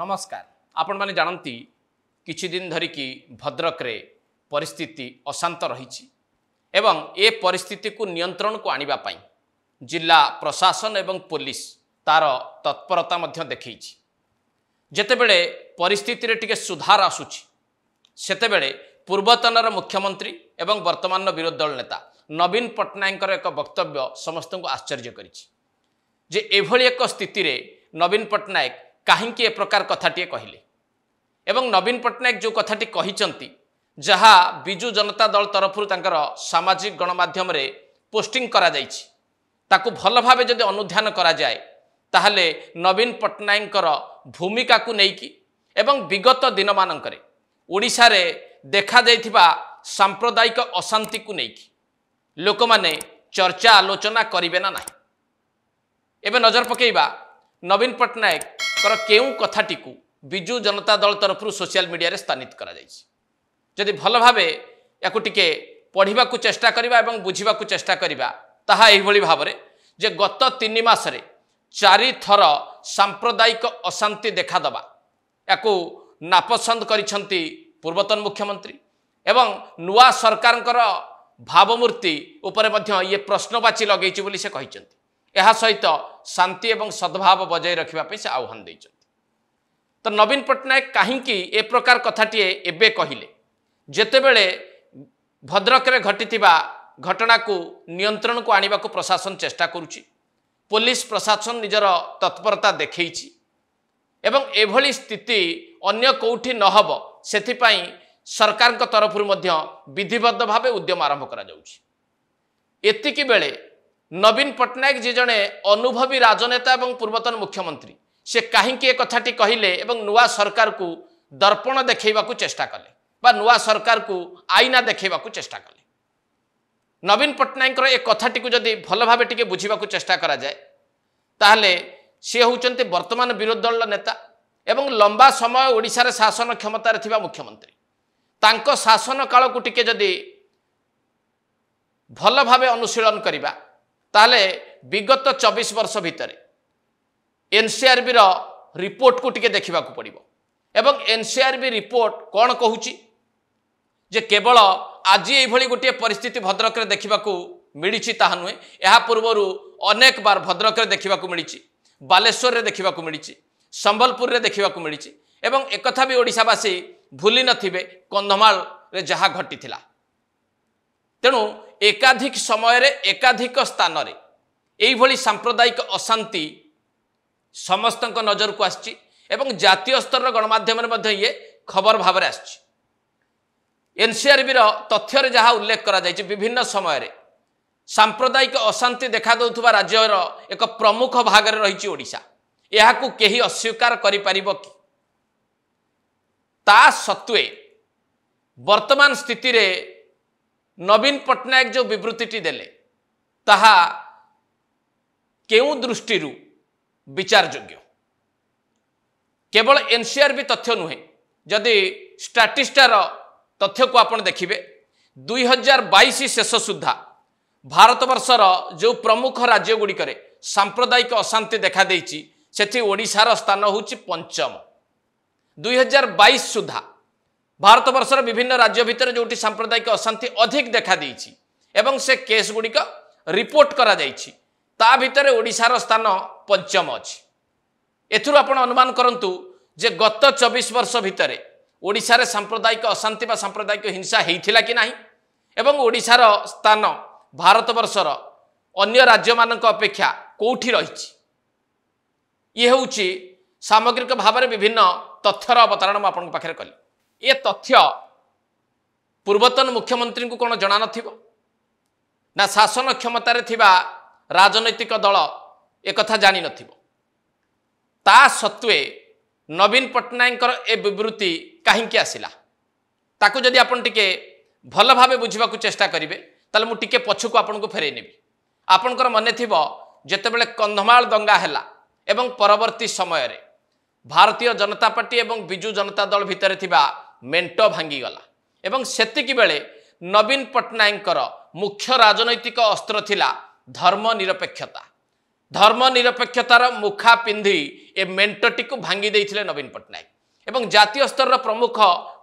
नमस्कार। आपण माने जानती किछि दिन धरिकी भद्रक रे परिस्थिति अशांत रही एवं ए परिस्थिति को नियंत्रण को आनिबा पाई जिला प्रशासन एवं पुलिस तार तत्परता मध्य देखैछि। जेतेबेले परिस्थिति रे टिके सुधार आसुछि सेतेबेले पूर्वतनर मुख्यमंत्री एवं वर्तमान विरोधी दल नेता नवीन पट्टनायक एक वक्तव्य समस्त को आश्चर्य करिछि जे एभली एक स्थिति रे नवीन पट्टनायक कहीं ए प्रकार कथाटी कहले एवं नवीन पट्टनायक जो कथाटी कहिचंती जहा बिजु जनता दल तरफ सामाजिक गणमाध्यम रे पोस्टिंग करा जाइछि ताकु भल भावे जदि अनुध्यान करा जाए ताहले नवीन पट्टनायक भूमिका को नेकी एवं विगत दिन मानकरे ओडिशा रे देखा जाइथिबा सांप्रदायिक अशांति को नेकी लोक माने चर्चा आलोचना करिवे ना नाही। एबे नजर पकेइबा नवीन पट्टनायक केउं कथाटी को बिजु जनता दल तरफ सोशल मीडिया रे स्थानित करा जाइछि। जदि भल भावे याकु टिके पढ़िबा को चेष्टा करिबा एवं बुझिबा को चेष्टा करिबा ताहा एही भली भाबरे जे गत 3 मास रे 4 थर सांप्रदायिक अशांति देखा दबा याकु नापसंद करिसंती पूर्वतन मुख्यमंत्री एवं नुआ सरकारंकर भावमूर्ति उपरे मध्य ये प्रश्नवाची लगेछि बोली से कहिसंती। एहा सहित शांति एवं सद्भाव बजाय रखिबा पे से आह्वान दैछंती। तो नवीन पट्टनायक काहींकी ए प्रकार कथाटी एबे कहिले जेतेबेले भद्रक रे घटिथिबा घटना को नियंत्रण को आनिबा को प्रशासन चेष्टा करुछि, पुलिस प्रशासन निजर तत्परता देखैछि एवं एभली स्थिति अन्य कोठी न हबो सेथिपाई सरकार को तरफ मध्य विधिबद्ध भावे उद्यम आरंभ करा जाउछि। एतिकी बेले नवीन पट्टनायक जे जने अनुभवी राजनेता एवं पूर्वतन मुख्यमंत्री से कहीं ए कथाटी कहले एवं नुआ सरकार को दर्पण देखैबा को चेष्टा कले बा नुआ सरकार को आईना देखैबा को चेष्टा कले। नवीन पट्टनायक ए कथाटी को जदि भल भावे टिके बुझिबा को चेष्टा करा जाए ताहले से होउचंती वर्तमान विरोधी दल नेता एवं लंबा समय ओडिशा रे शासन क्षमता रे थिबा मुख्यमंत्री तांको शासन काल को टिके जदि भल भावे अनुशीलन करिबा ताले विगत 24 वर्ष भितर एनसीआरबी रो रिपोर्ट को टिके देखिबा को पड़िबो एवं एनसीआरबी रिपोर्ट कौन कहूची जे केवल आज एभली गोटे परिस्थिति भद्रक रे देखिबा को मिलिछि ताहा नुहे। एहा पूर्वरु अनेक बार भद्रक रे देखिबा को मिलिछि, बालेश्वर रे देखिबा को मिलिछि, संबलपुर रे देखिबा को मिलिछि एवं एकथा भी ओडिशावासी भूली नथिबे कंधमाल रे जहा घटिथिला। तेणु एकाधिक समय रे एकाधिक स्थान रे एई भली सांप्रदायिक अशांति समस्त नजर को आछि एवं जातीय स्तर गणमाध्यम मध्ये ये खबर भाव आछि। एनसीआरबी रो तथ्य रे जहा उल्लेख करा जायछि विभिन्न समय रे सांप्रदायिक अशांति देखा दउथबा राज्य रो एक प्रमुख भाग रे रहिछि ओडिशा। एहा को केही अस्वीकार करि परिबो कि ता सत्वे वर्तमान स्थिति रे नवीन पट्टनायक जो विवृत्ति देले ताहा केउ दृष्टि विचार योग्य। केवल एनसीआरबी तथ्य नुहे जदि स्टैटिस्टार तथ्य को आपण देखिबे 2022 शेष सुधा भारत वर्षर जो प्रमुख राज्य गुड़िकरे सांप्रदायिक अशांति देखा देइछि सेठी ओडिशार स्थान होउछि पंचम। 2022 सुधा भारत वर्षर विभिन्न राज्य भितर जोटी सांप्रदायिक अशांति अधिक देखा देइछि एवं से केस गुड़िक रिपोर्ट करा जाइछि ता भितर ओडिशार स्थान पंचम अछि। एथुर आपण अनुमान करंतु जे गत 24 वर्ष भितर ओडिशा रे सांप्रदायिक अशांति बा सांप्रदायिक हिंसा हेइथिला कि नाही एवं ओडिशार स्थान भारत वर्षर अन्य राज्य मानक अपेक्षा कोठी रहिछि। ये होउछि सामग्रिक भाव में विभिन्न तथ्यर अवतरण आपन पाखरे कली। ये तथ्य पूर्वतन मुख्यमंत्री को कौन जना नथिबो ना शासन क्षमता रे थिबा राजनैतिक दल एक कथा जानी नथिबो। ता सत्वे नवीन पट्टनायक ए विवृत्ति काहींकी आसिला ताकू जदि आपन टिके भल भावे बुझिबा को चेष्टा करिवे ताले मु टिके पछुको आपन को फेरै नेबी। आपनकर मने थिबो जेतेबेले कंधमाल दंगा हैला एवं परवर्ती समय रे भारतीय जनता पार्टी एवं बिजु जनता दल भितर थिबा मेंटो भांगी गला एवं सेतिकी बेले नवीन पट्टनायक मुख्य राजनैतिक अस्त्र थिला धर्मनिरपेक्षता धर्मनिरपेक्षतार मुखा पिंधि ए मेंटटी को भांगी देइथिले नवीन पट्टनायक एवं जातीय स्तर प्रमुख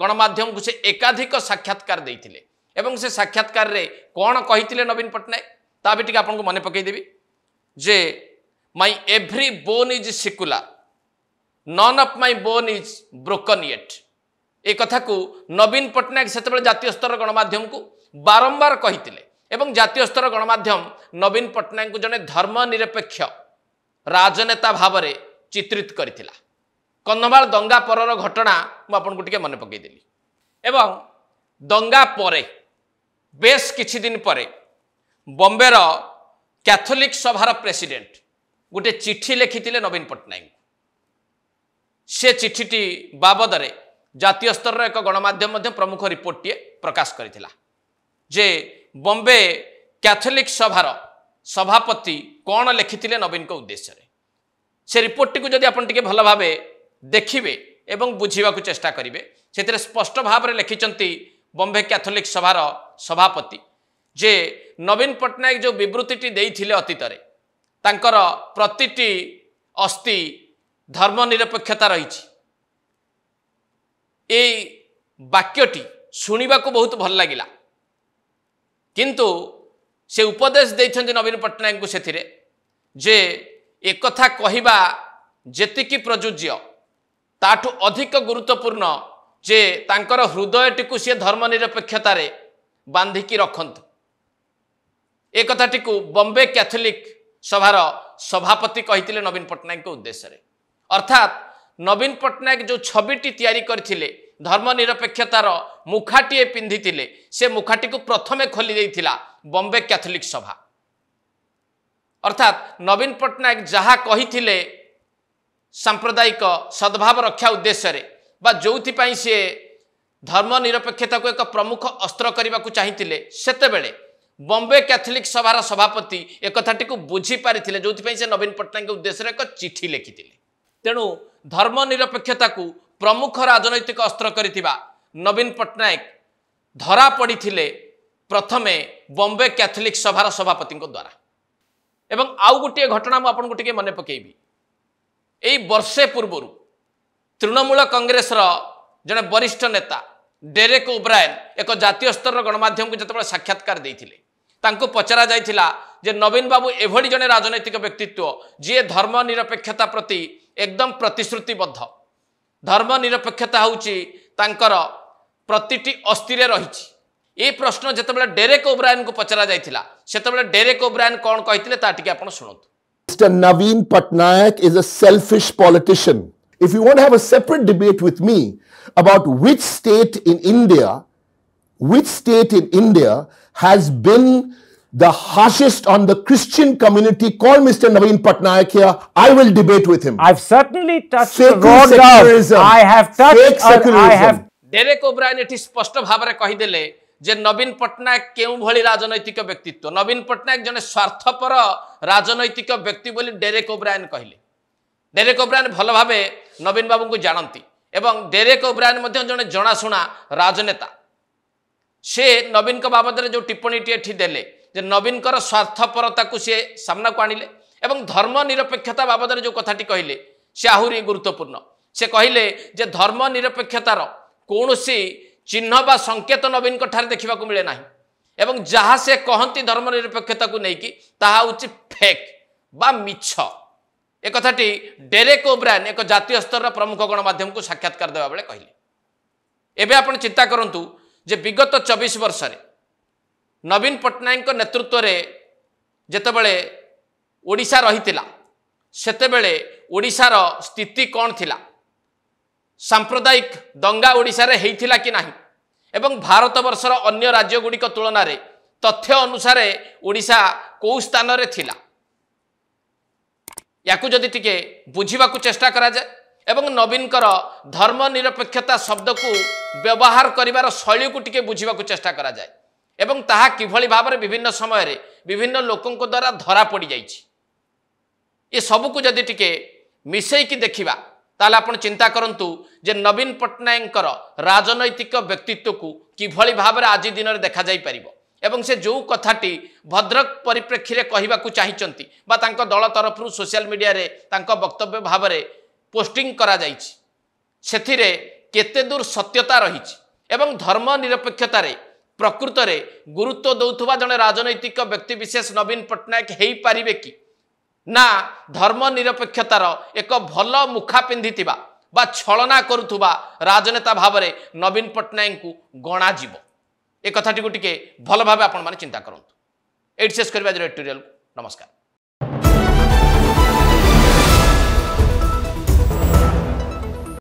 गणमाध्यम को से एकाधिक साक्षात्कार देइथिले एवं से साक्षात्कार रे कौन कहिथिले नवीन पट्टनायक ता भी टिके आपन को मने पकई देबी जे my every bone is secular none of my bone is broken yet ए कथा को नवीन पट्टनायक सेतेबेले जातीय स्तर गणमाध्यम को बारंबार कहिथिले एवं जातीय स्तर गणमाध्यम नवीन पट्टनायक को जने धर्मनिरपेक्ष राजनेता भाव में चित्रित करथिला। कंधमाल दंगा परर घटना मु आपन को टिके मने पकई देली एवं दंगा परे बेस किछि दिन परे बॉम्बे रो कैथोलिक सभार प्रेसिडेंट गोटे चिठी लिखिथिले नवीन पट्टनायक से चिठीटी बाबद रे जातीय स्तर एक गणमाध्यम मध्य प्रमुख रिपोर्ट टी प्रकाश करथिला जे बॉम्बे कैथोलिक सभार सभापति कौन लिखिथिले नवीन को उद्देश्य रे से रिपोर्ट टी को जदि आपन टिके भल भाबे देखिबे एवं बुझीबा को चेष्टा करिवे सेतिरे स्पष्ट भाव रे लिखिचंती बॉम्बे कैथोलिक सभार सभापति जे नवीन पट्टनायक जो विवृत्ति देइथिले अतीत रे तांकर प्रतिटी अस्थि धर्मनिरपेक्षता रही ए वाक्यटी शुणा को बहुत भल लगिला किंतु से उपदेश देइछन्ति नवीन पट्टनायक को सेथिरे जे एक कथा कहिबा जेतिकी प्रयोज्य ताठू अधिक गुरुत्वपूर्ण जे तांकर हृदयटी को सी धर्मनिरपेक्षता रे बांधिकी रखंतु ए कथाटी को बॉम्बे कैथोलिक सभार सभापति कहिथिले नवीन पट्टनायक को उद्देश्य रे अर्थात नवीन पट्टनायक जो छविटी तैयारी करथिले धर्मनिरपेक्षतार मुखाटी पिंधिथिले से मुखाटी को प्रथमे खोली देइथिला बॉम्बे कैथोलिक सभा अर्थात नवीन पट्टनायक जहा कहिथिले सांप्रदायिक सद्भाव रक्षा उद्देश्य रे बा जोथि पई से धर्मनिरपेक्षता को एक प्रमुख अस्त्र करने को चाहिए सेतेबेले बॉम्बे कैथोलिक सभार सभापति एक कथाटी को बुझी पारिथिले जोथि से नवीन पट्टनायक उद्देश्य एक चिठी लिखिथिले तेणु धर्मनिरपेक्षता को प्रमुख राजनैतिक अस्त्र करिथिबा नवीन पट्टनायक धरा पड़िथिले प्रथमे बॉम्बे कैथोलिक सभार सभापति द्वारा एवं आउ गोटे घटना मु आपन को टिके मने पकेइबी एई वर्षे पूर्वरु तृणमूल कांग्रेस जड़े वरिष्ठ नेता डेरेक ओब्रायन एक जातीय स्तर गणमाध्यम को जिते साक्षात्कार देइथिले तांको पचरा जाइथिला जे नवीन बाबू एभली जने राजनैतिक व्यक्तित्व जी धर्मनिरपेक्षता प्रति एकदम प्रतिश्रुतिबद्ध धर्मनिरपेक्षता होउची तांकर प्रतिटी अस्थिरे रहिछि ए प्रश्न जिते डेरेक ओब्रायन को पचरा जाइथिला सेतेबेले डेरेक ओब्रायन कौन कहिथिले ता टिके आपण सुनतु। Mr. Naveen Patnaik is a selfish politician. If you want to have a separate debate with me about which state in India has been the harshest on the Christian community, call Mr. Naveen Patnaik here. I will debate with him. I've certainly touched the road down. I have touched. I have. Derek O'Brien एठी स्पष्ट भाव में कहीदेले जे नवीन पट्टनायक केउ भली राजनैतिक व्यक्तित्व नवीन पट्टनायक जने स्वार्थपर राजनैतिक व्यक्ति बोली डेरेक ओब्रायन कहले। डेरेक ओब्रायन भल भावे नवीन बाबू को जानती एवं डेरेक ओब्रायन मध्य जने जनाशुना राजनेता से नवीन बाबद जो टिप्पणी टी देले जे नवीन स्वार्थपरता को सी सामना को आनिले एवं धर्मनिरपेक्षता बाबद जो कथाटी कहले से आहुरी गुरुत्वपूर्ण से कहले जे धर्मनिरपेक्षतार कौनसी चिन्ह बा संकेत नवीन ठारे देखा मिले ना एवं जहाँ से कहती धर्मनिरपेक्षता को लेकिन ताहा होची फेक बा मिछ एक कथाटी डेरेक ओब्रायन एक जातीय स्तर प्रमुख गणमाध्यम को साक्षात्कार देवा बेले कहले। एबे आपण चिंता करंतु जे विगत 24 वर्ष रे नवीन पट्टनायक नेतृत्व रे जेतेबेले ओडिशा रहितिला सेतेबेले ओडिशार स्थिति कौन थिला सांप्रदायिक दंगा ओडिशा रे हेइथिला कि नाही एवं भारत वर्षर अन्य राज्य गुड़िक तुलन में तथ्य अनुसार ओडिशा कौ स्थान रे थिला याकू जदि टिके बुझीबा को चेष्टा करा जाए एवं नवीन धर्मनिरपेक्षता शब्द को व्यवहार करिवार शैली को टिके बुझीबा को चेष्टा करा जाए एवं ताहा किभली भाव में विभिन्न समय रे विभिन्न लोकों द्वारा धरा पड़ जाइछि ये सब को जदि टिके मिसेकी देखिबा ताले आपण चिंता करंतु जे नवीन पट्टनायक राजनैतिक व्यक्तित्व को किभली भाव में आज दिन में देखा जाई परिबो एवं से जो कथाटी भद्रक परिप्रेक्षी रे कहवाकू चाहिचंती बा तांको दल तरफ सोशल मीडिया रे तांको वक्तव्य भाव में पोस्टिंग करा जाइछि सेथिरे केते दूर सत्यता रहिछि एवं धर्मनिरपेक्षता रे प्रकृत रे गुरुत्व दौथुबा जने राजनैतिक व्यक्ति विशेष नवीन पट्टनायक हेई पारिबे कि ना धर्मनिरपेक्षतार एक भल मुखा पिंधिथिबा बा छलना करुथुबा राजनेता भाव में नवीन पट्टनायक को गणा जीव ए कथाटी को टिके भल भाव आपण माने चिंता करंतु एट शेष करबा एडिटोरियल नमस्कार।